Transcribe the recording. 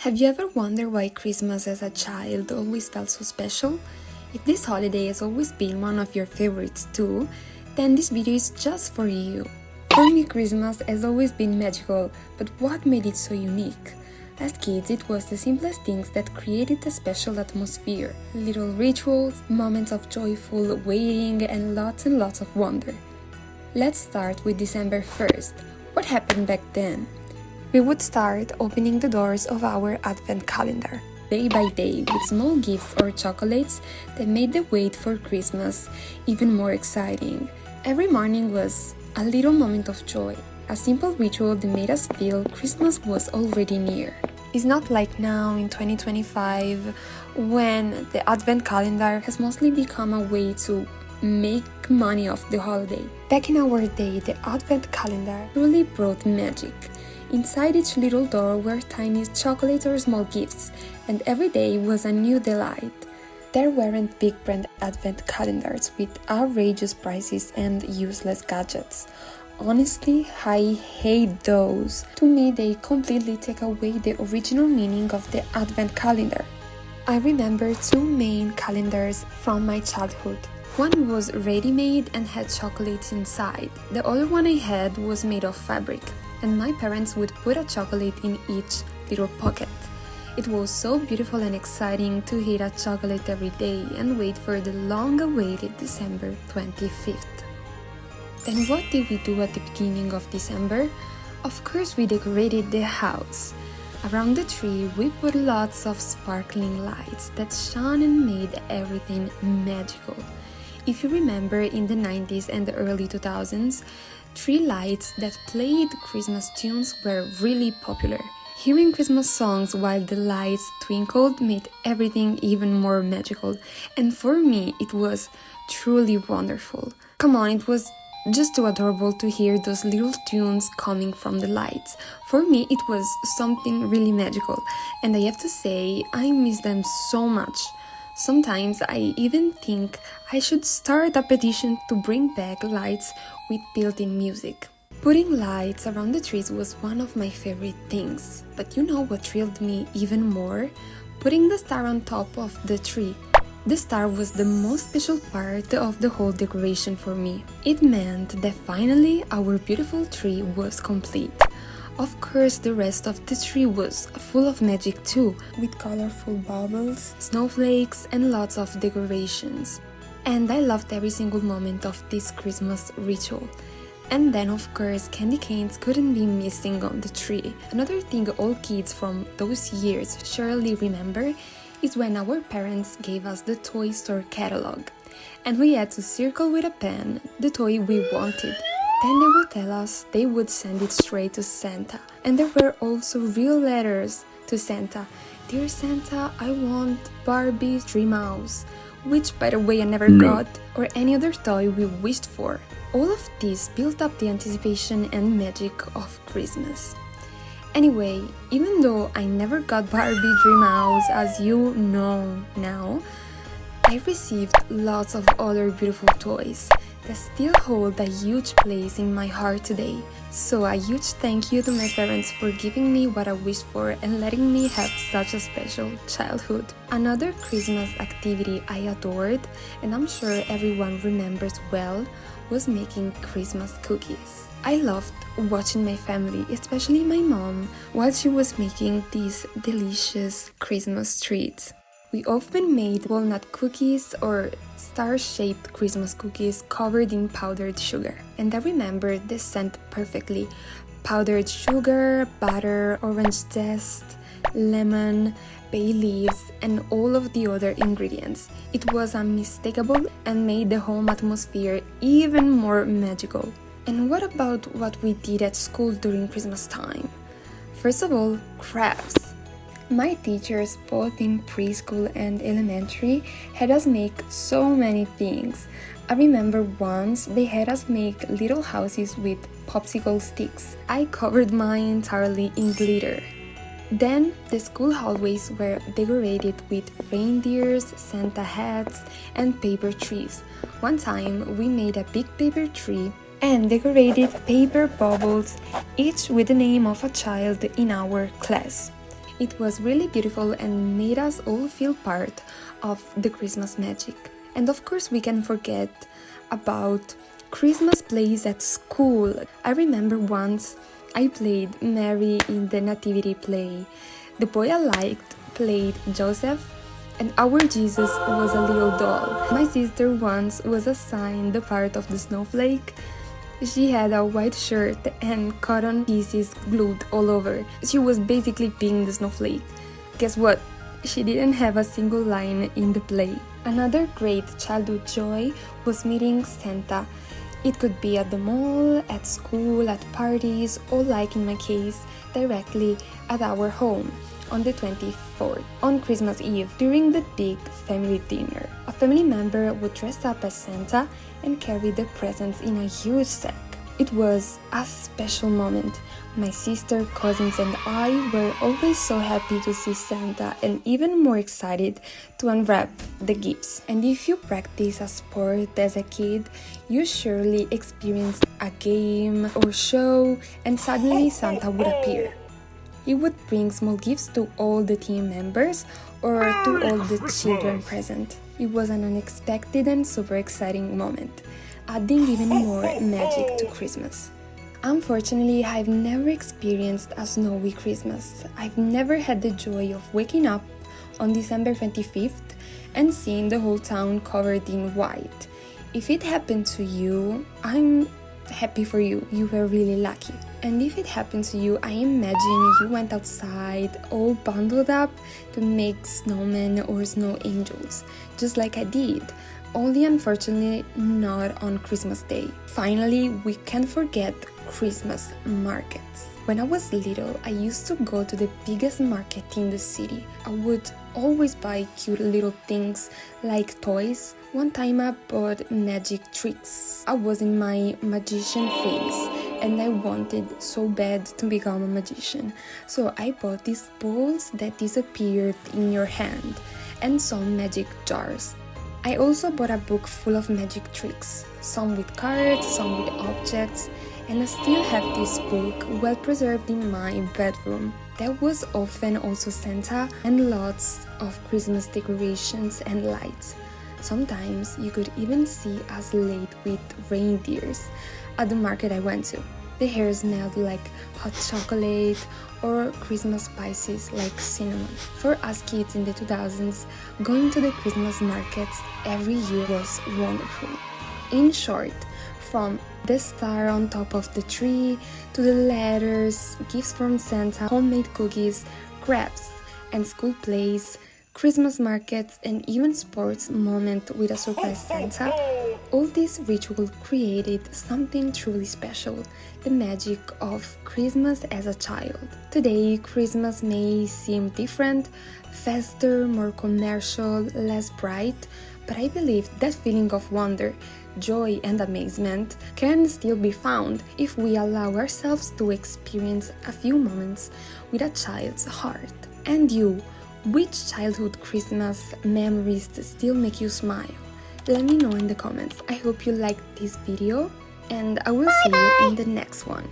Have you ever wondered why Christmas as a child always felt so special? If this holiday has always been one of your favorites too, then this video is just for you. For me, Christmas has always been magical, but what made it so unique? As kids, it was the simplest things that created a special atmosphere. Little rituals, moments of joyful waiting, and lots of wonder. Let's start with December 1st. What happened back then? We would start opening the doors of our advent calendar, day by day, with small gifts or chocolates that made the wait for Christmas even more exciting. Every morning was a little moment of joy, a simple ritual that made us feel Christmas was already near. It's not like now in 2025 when the advent calendar has mostly become a way to make money off the holiday. Back in our day, the advent calendar truly brought magic. Inside each little door were tiny chocolates or small gifts, and every day was a new delight. There weren't big brand advent calendars with outrageous prices and useless gadgets. Honestly, I hate those. To me, they completely take away the original meaning of the advent calendar. I remember two main calendars from my childhood. One was ready-made and had chocolates inside. The other one I had was made of fabric, and my parents would put a chocolate in each little pocket. It was so beautiful and exciting to eat a chocolate every day and wait for the long-awaited December 25th. Then what did we do at the beginning of December? Of course, we decorated the house. Around the tree, we put lots of sparkling lights that shone and made everything magical. If you remember, in the 90s and the early 2000s, tree lights that played Christmas tunes were really popular. Hearing Christmas songs while the lights twinkled made everything even more magical, and for me it was truly wonderful. Come on, it was just too adorable to hear those little tunes coming from the lights. For me it was something really magical, and I have to say I miss them so much. Sometimes I even think I should start a petition to bring back lights with built-in music. Putting lights around the trees was one of my favorite things, but you know what thrilled me even more? Putting the star on top of the tree. The star was the most special part of the whole decoration for me. It meant that finally our beautiful tree was complete. Of course, the rest of the tree was full of magic too, with colorful bubbles, snowflakes, and lots of decorations. And I loved every single moment of this Christmas ritual. And then, of course, candy canes couldn't be missing on the tree. Another thing all kids from those years surely remember is when our parents gave us the toy store catalog, and we had to circle with a pen the toy we wanted. Then they would tell us they would send it straight to Santa. And there were also real letters to Santa. Dear Santa, I want Barbie's Dream House, which by the way I never got, or any other toy we wished for. All of this built up the anticipation and magic of Christmas. Anyway, even though I never got Barbie Dream House, as you know now, I received lots of other beautiful toys that still hold a huge place in my heart today. So a huge thank you to my parents for giving me what I wished for and letting me have such a special childhood. Another Christmas activity I adored, and I'm sure everyone remembers well, was making Christmas cookies. I loved watching my family, especially my mom, while she was making these delicious Christmas treats. We often made walnut cookies or star-shaped Christmas cookies covered in powdered sugar. And I remember the scent perfectly. Powdered sugar, butter, orange zest, lemon, bay leaves, and all of the other ingredients. It was unmistakable and made the home atmosphere even more magical. And what about what we did at school during Christmas time? First of all, crafts. My teachers, both in preschool and elementary, had us make so many things. I remember once they had us make little houses with popsicle sticks. I covered mine entirely in glitter. Then the school hallways were decorated with reindeers, Santa hats, and paper trees. One time we made a big paper tree and decorated paper bubbles, each with the name of a child in our class. It was really beautiful and made us all feel part of the Christmas magic. And of course, we can forget about Christmas plays at school. I remember once I played Mary in the Nativity play. The boy I liked played Joseph, and our Jesus was a little doll. My sister once was assigned the part of the snowflake. She had a white shirt and cotton pieces glued all over. She was basically being the snowflake. Guess what? She didn't have a single line in the play. Another great childhood joy was meeting Santa. It could be at the mall, at school, at parties, or like in my case, directly at our home on the 24th, on Christmas Eve, during the big family dinner. A family member would dress up as Santa and carry the presents in a huge sack. It was a special moment. My sister, cousins, and I were always so happy to see Santa and even more excited to unwrap the gifts. And if you practice a sport as a kid, you surely experienced a game or show, and suddenly Santa would appear. He would bring small gifts to all the team members or to all the children present. It was an unexpected and super exciting moment, adding even more magic to Christmas. Unfortunately, I've never experienced a snowy Christmas. I've never had the joy of waking up on December 25th and seeing the whole town covered in white. If it happened to you, I'm happy for you. You were really lucky. And if it happened to you, I imagine you went outside all bundled up to make snowmen or snow angels, just like I did. Only unfortunately not on Christmas Day. Finally, we can't forget Christmas markets. When I was little, I used to go to the biggest market in the city. I would always buy cute little things like toys. One time I bought magic tricks. I was in my magician phase and I wanted so bad to become a magician. So I bought these balls that disappeared in your hand and some magic jars. I also bought a book full of magic tricks, some with cards, some with objects, and I still have this book well preserved in my bedroom. There was often also Santa and lots of Christmas decorations and lights. Sometimes you could even see a sleigh with reindeers at the market I went to. The hair smelled like hot chocolate or Christmas spices like cinnamon. For us kids in the 2000s, going to the Christmas markets every year was wonderful. In short, from the star on top of the tree to the letters, gifts from Santa, homemade cookies, crafts, and school plays, Christmas markets, and even sports moment with a surprise Santa, all this ritual created something truly special, the magic of Christmas as a child. Today, Christmas may seem different, faster, more commercial, less bright, but I believe that feeling of wonder, joy, and amazement can still be found if we allow ourselves to experience a few moments with a child's heart. And you, which childhood Christmas memories still make you smile? Let me know in the comments. I hope you liked this video and I will see you in the next one.